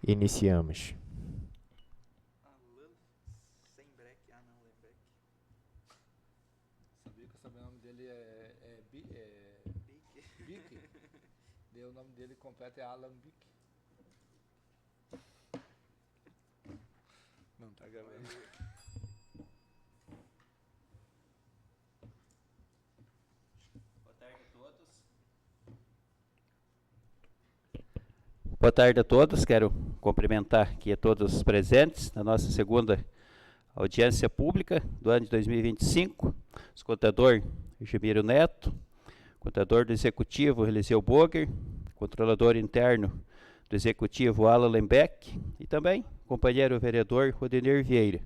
Iniciamos. Sabia que o sobrenome dele é Bic? O nome dele completo é Alan Bic. Não tá gravando. Boa tarde a todos, quero cumprimentar aqui a todos os presentes na nossa segunda audiência pública do ano de 2025. O contador Gemiro Neto, contador do Executivo Eliseu Boger, controlador interno do Executivo Alan Lembeck e também companheiro vereador Rodinei Vieira.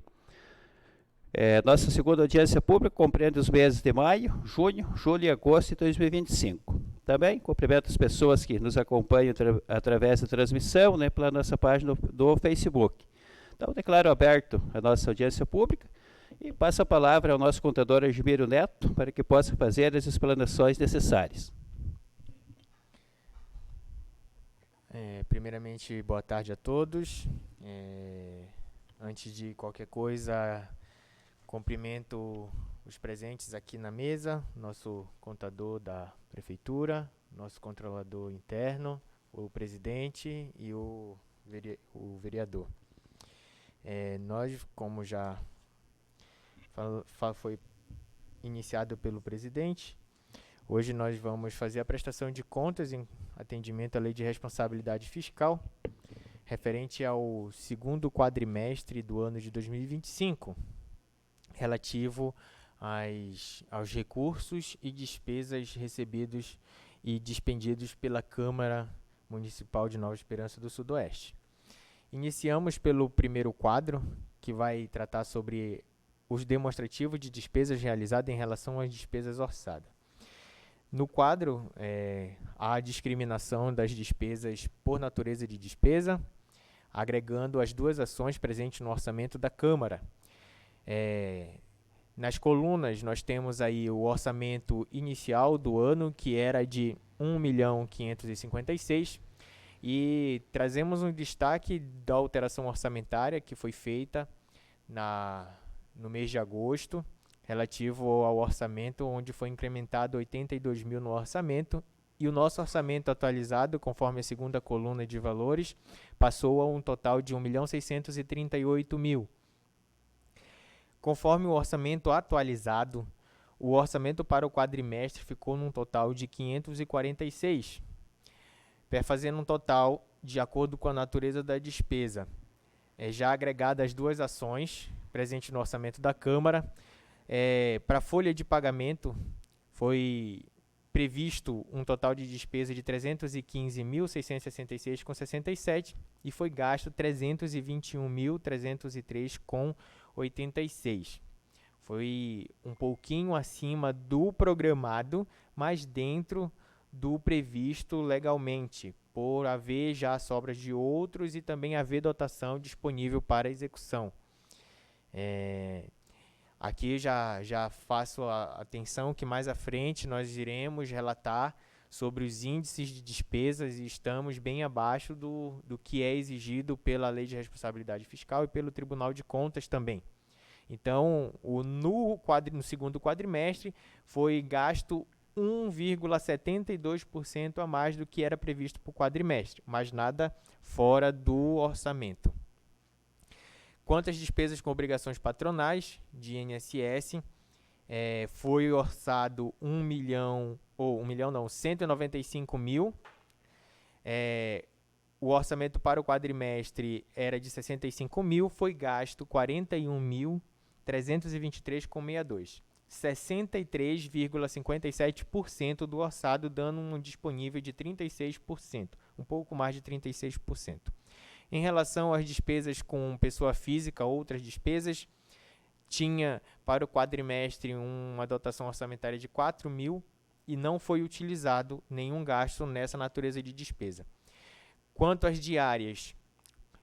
Nossa segunda audiência pública compreende os meses de maio, junho, julho e agosto de 2025. Também cumprimento as pessoas que nos acompanham através da transmissão, né, pela nossa página do Facebook. Então, declaro aberto a nossa audiência pública e passo a palavra ao nosso contador Gemiro Neto para que possa fazer as explanações necessárias. Primeiramente, boa tarde a todos. Antes de qualquer coisa, cumprimento os presentes aqui na mesa, nosso contador da prefeitura, nosso controlador interno, o presidente e o vereador. Nós, como já foi iniciado pelo presidente, hoje nós vamos fazer a prestação de contas em atendimento à Lei de Responsabilidade Fiscal, referente ao segundo quadrimestre do ano de 2025, relativo aos recursos e despesas recebidos e dispendidos pela Câmara Municipal de Nova Esperança do Sudoeste. Iniciamos pelo primeiro quadro, que vai tratar sobre os demonstrativos de despesas realizadas em relação às despesas orçadas. No quadro, há a discriminação das despesas por natureza de despesa, agregando as duas ações presentes no orçamento da Câmara. Nas colunas, nós temos aí o orçamento inicial do ano, que era de 1.556.000, e trazemos um destaque da alteração orçamentária que foi feita no mês de agosto, relativo ao orçamento, onde foi incrementado 82.000 no orçamento, e o nosso orçamento atualizado, conforme a segunda coluna de valores, passou a um total de 1.638.000. Conforme o orçamento atualizado, o orçamento para o quadrimestre ficou num total de 546, fazendo um total de acordo com a natureza da despesa. Já agregada as duas ações presentes no orçamento da Câmara, para a folha de pagamento foi previsto um total de despesa de 315.666,67 e foi gasto 321.303,86. Foi um pouquinho acima do programado, mas dentro do previsto legalmente, por haver já sobras de outros e também haver dotação disponível para execução. Aqui já faço a atenção que mais à frente nós iremos relatar sobre os índices de despesas e estamos bem abaixo do que é exigido pela Lei de Responsabilidade Fiscal e pelo Tribunal de Contas também. Então, no segundo quadrimestre, foi gasto 1,72% a mais do que era previsto para o quadrimestre, mas nada fora do orçamento. Quanto às despesas com obrigações patronais de INSS, foi orçado 195.000. O orçamento para o quadrimestre era de 65.000, foi gasto 41.323,62. 63,57% do orçado, dando um disponível de 36%, um pouco mais de 36%. Em relação às despesas com pessoa física, outras despesas, tinha para o quadrimestre uma dotação orçamentária de 4.000 e não foi utilizado nenhum gasto nessa natureza de despesa. Quanto às diárias,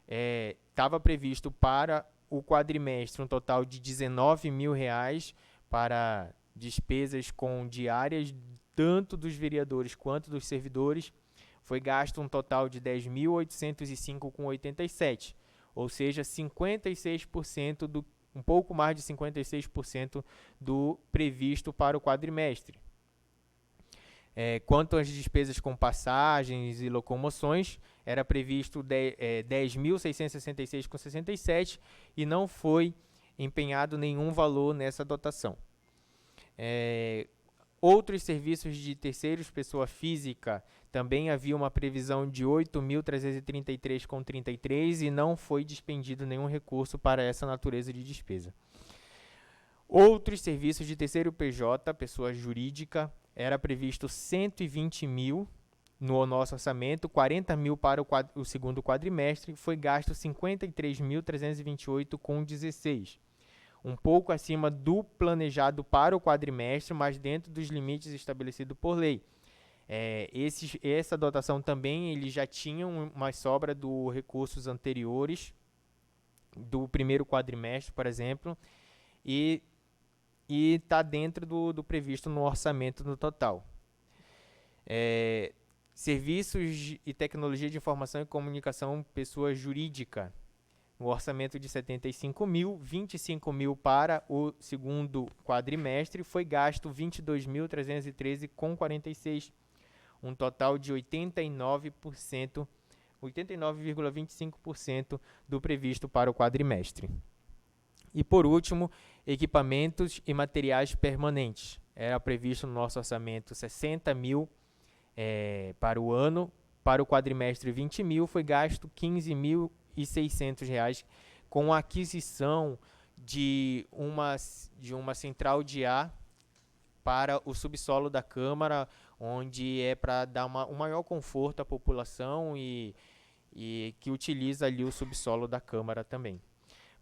estava previsto para o quadrimestre um total de R$19.000 para despesas com diárias, tanto dos vereadores quanto dos servidores. foi gasto um total de 10.805,87, ou seja, 56% um pouco mais de 56% do previsto para o quadrimestre. Quanto às despesas com passagens e locomoções, era previsto 10.666,67 e não foi empenhado nenhum valor nessa dotação. Outros serviços de terceiros, pessoa física, também havia uma previsão de 8.333,33 e não foi despendido nenhum recurso para essa natureza de despesa. Outros serviços de terceiro PJ, pessoa jurídica, era previsto 120 mil no nosso orçamento, 40 mil para o segundo quadrimestre, foi gasto 53.328,16. Um pouco acima do planejado para o quadrimestre, mas dentro dos limites estabelecidos por lei. Essa dotação também ele já tinha uma sobra dos recursos anteriores, do primeiro quadrimestre, por exemplo, e está dentro do previsto no orçamento no total. Serviços e tecnologia de informação e comunicação, pessoa jurídica, o orçamento de 75 mil, 25 mil para o segundo quadrimestre, foi gasto 22.313,46, um total de 89,25% do previsto para o quadrimestre. E por último, equipamentos e materiais permanentes. Era previsto no nosso orçamento 60 mil para o ano, para o quadrimestre 20 mil, foi gasto R$15.600 com a aquisição de uma central de ar para o subsolo da Câmara, onde é para dar um maior conforto à população e que utiliza ali o subsolo da Câmara também.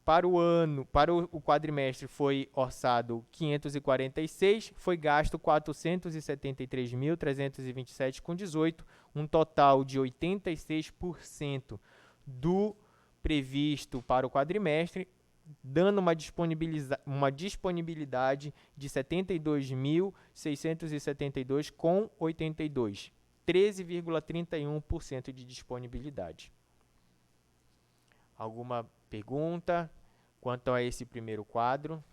Para o quadrimestre foi orçado 546, foi gasto 473.327,18, um total de 86% do previsto para o quadrimestre, dando uma disponibilidade de 72.672,82, 13,31% de disponibilidade. Alguma pergunta quanto a esse primeiro quadro?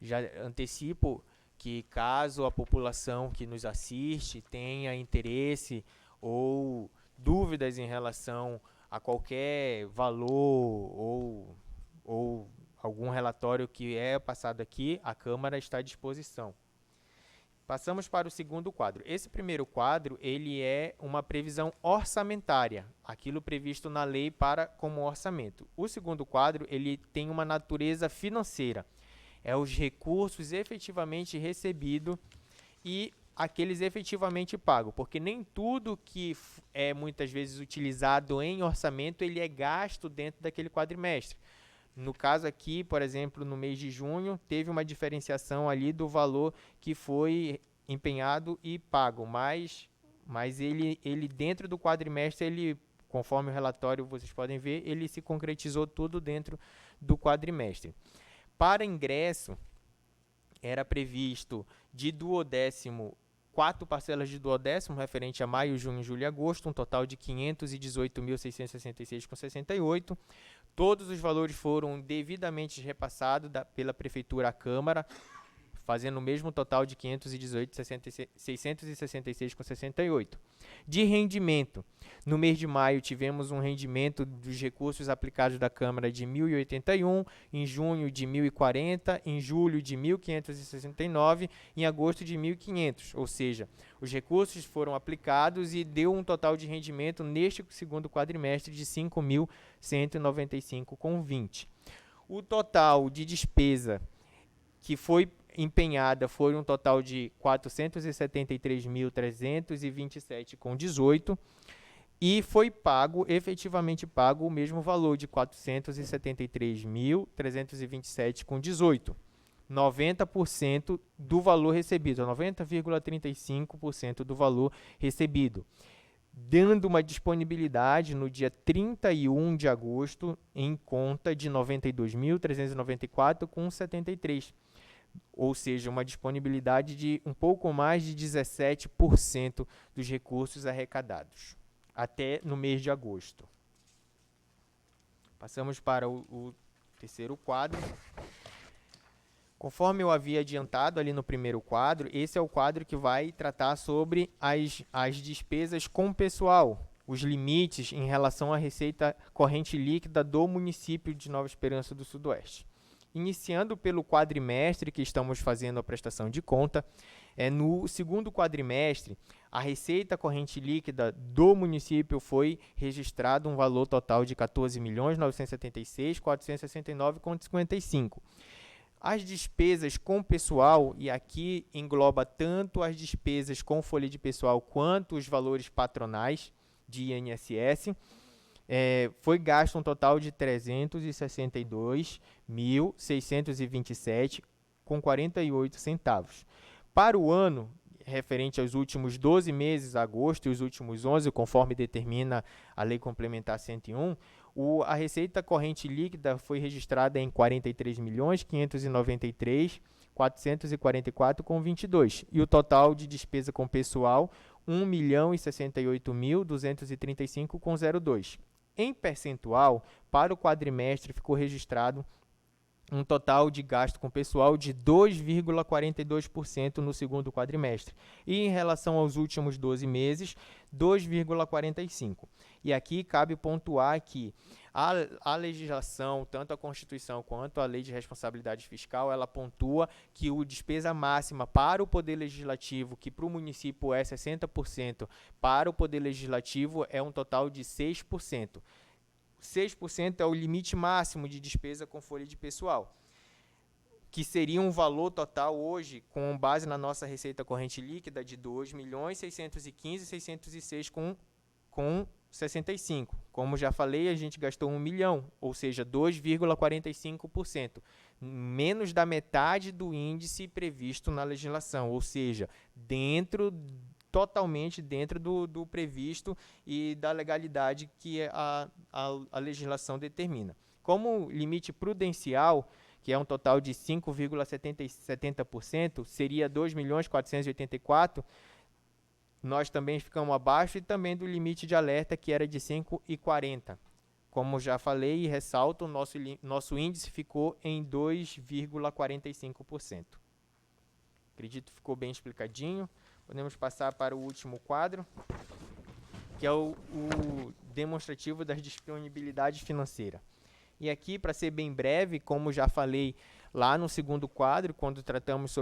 Já antecipo que caso a população que nos assiste tenha interesse ou dúvidas em relação a qualquer valor ou algum relatório que é passado aqui, a Câmara está à disposição. Passamos para o segundo quadro. Esse primeiro quadro, ele é uma previsão orçamentária, aquilo previsto na lei como orçamento. O segundo quadro, ele tem uma natureza financeira, é os recursos efetivamente recebidos e aqueles efetivamente pagos, porque nem tudo que é muitas vezes utilizado em orçamento, ele é gasto dentro daquele quadrimestre. No caso aqui, por exemplo, no mês de junho, teve uma diferenciação ali do valor que foi empenhado e pago, mas ele dentro do quadrimestre, conforme o relatório vocês podem ver, ele se concretizou tudo dentro do quadrimestre. Para ingresso, era previsto de duodécimo, 4 parcelas de duodécimo, referente a maio, junho, julho e agosto, um total de 518.666,68. Todos os valores foram devidamente repassados pela Prefeitura à Câmara, fazendo o mesmo total de 518.666,68. De rendimento, no mês de maio tivemos um rendimento dos recursos aplicados da Câmara de 1.081, em junho de 1.040, em julho de 1.569, em agosto de 1.500, ou seja, os recursos foram aplicados e deu um total de rendimento neste segundo quadrimestre de 5.195,20. O total de despesa que foi empenhada foi um total de 473.327,18 e foi efetivamente pago o mesmo valor de 473.327,18. 90% do valor recebido, 90,35% do valor recebido, dando uma disponibilidade no dia 31 de agosto em conta de 92.394,73. ou seja, uma disponibilidade de um pouco mais de 17% dos recursos arrecadados, até no mês de agosto. Passamos para o terceiro quadro. Conforme eu havia adiantado ali no primeiro quadro, esse é o quadro que vai tratar sobre as despesas com pessoal, os limites em relação à receita corrente líquida do município de Nova Esperança do Sudoeste. Iniciando pelo quadrimestre que estamos fazendo a prestação de conta, no segundo quadrimestre, a receita corrente líquida do município foi registrado um valor total de R$ 14.976.469,55. As despesas com pessoal, e aqui engloba tanto as despesas com folha de pessoal quanto os valores patronais de INSS, foi gasto um total de R$ 362.627,48 centavos. Para o ano, referente aos últimos 12 meses, agosto, e os últimos 11, conforme determina a Lei Complementar 101, a receita corrente líquida foi registrada em R$ 43.593.444,22 e o total de despesa com pessoal R$ 1.068.235,02. Em percentual, para o quadrimestre ficou registrado um total de gasto com pessoal de 2,42% no segundo quadrimestre. E em relação aos últimos 12 meses, 2,45%. E aqui cabe pontuar que a legislação, tanto a Constituição quanto a Lei de Responsabilidade Fiscal, ela pontua que a despesa máxima para o Poder Legislativo, que para o município é 60%, para o Poder Legislativo é um total de 6%. 6% é o limite máximo de despesa com folha de pessoal, que seria um valor total hoje, com base na nossa receita corrente líquida, de R$ 2.615.606,65. Como já falei, a gente gastou R$ 1 milhão, ou seja, 2,45%, menos da metade do índice previsto na legislação, ou seja, totalmente dentro do previsto e da legalidade que a legislação determina. Como limite prudencial, que é um total de 5,70%, seria 2.484.000, nós também ficamos abaixo, e também do limite de alerta, que era de 5,40. Como já falei e ressalto, nosso índice ficou em 2,45%. Acredito que ficou bem explicadinho. Podemos passar para o último quadro, que é o demonstrativo das disponibilidades financeiras. E aqui, para ser bem breve, como já falei lá no segundo quadro, quando tratamos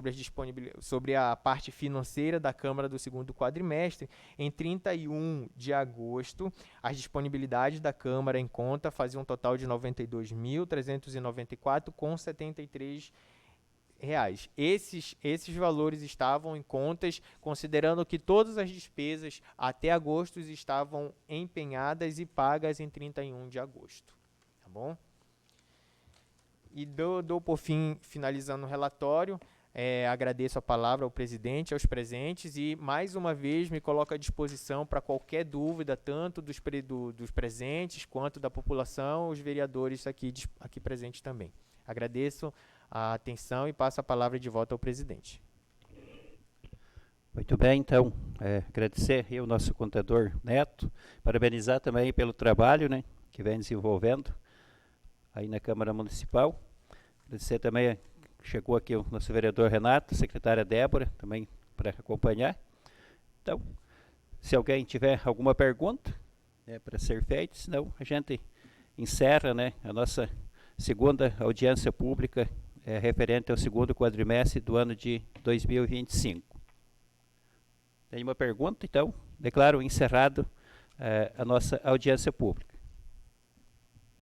sobre a parte financeira da Câmara do segundo quadrimestre, em 31 de agosto, as disponibilidades da Câmara em conta faziam um total de R$ 92.394,73. Esses valores estavam em contas, considerando que todas as despesas até agosto estavam empenhadas e pagas em 31 de agosto. Tá bom? E dou por fim, finalizando o relatório, agradeço a palavra ao presidente, aos presentes, e mais uma vez me coloco à disposição para qualquer dúvida, tanto dos presentes quanto da população, os vereadores aqui presentes também. Agradeço a atenção e passo a palavra de volta ao presidente. Muito bem, então, agradecer aí ao nosso contador Neto, parabenizar também pelo trabalho, né, que vem desenvolvendo aí na Câmara Municipal. Agradecer também, chegou aqui o nosso vereador Renato, secretária Débora, também para acompanhar. Então, se alguém tiver alguma pergunta para ser feita, senão a gente encerra, né, a nossa segunda audiência pública referente ao segundo quadrimestre do ano de 2025. Tem uma pergunta? Então, declaro encerrado a nossa audiência pública.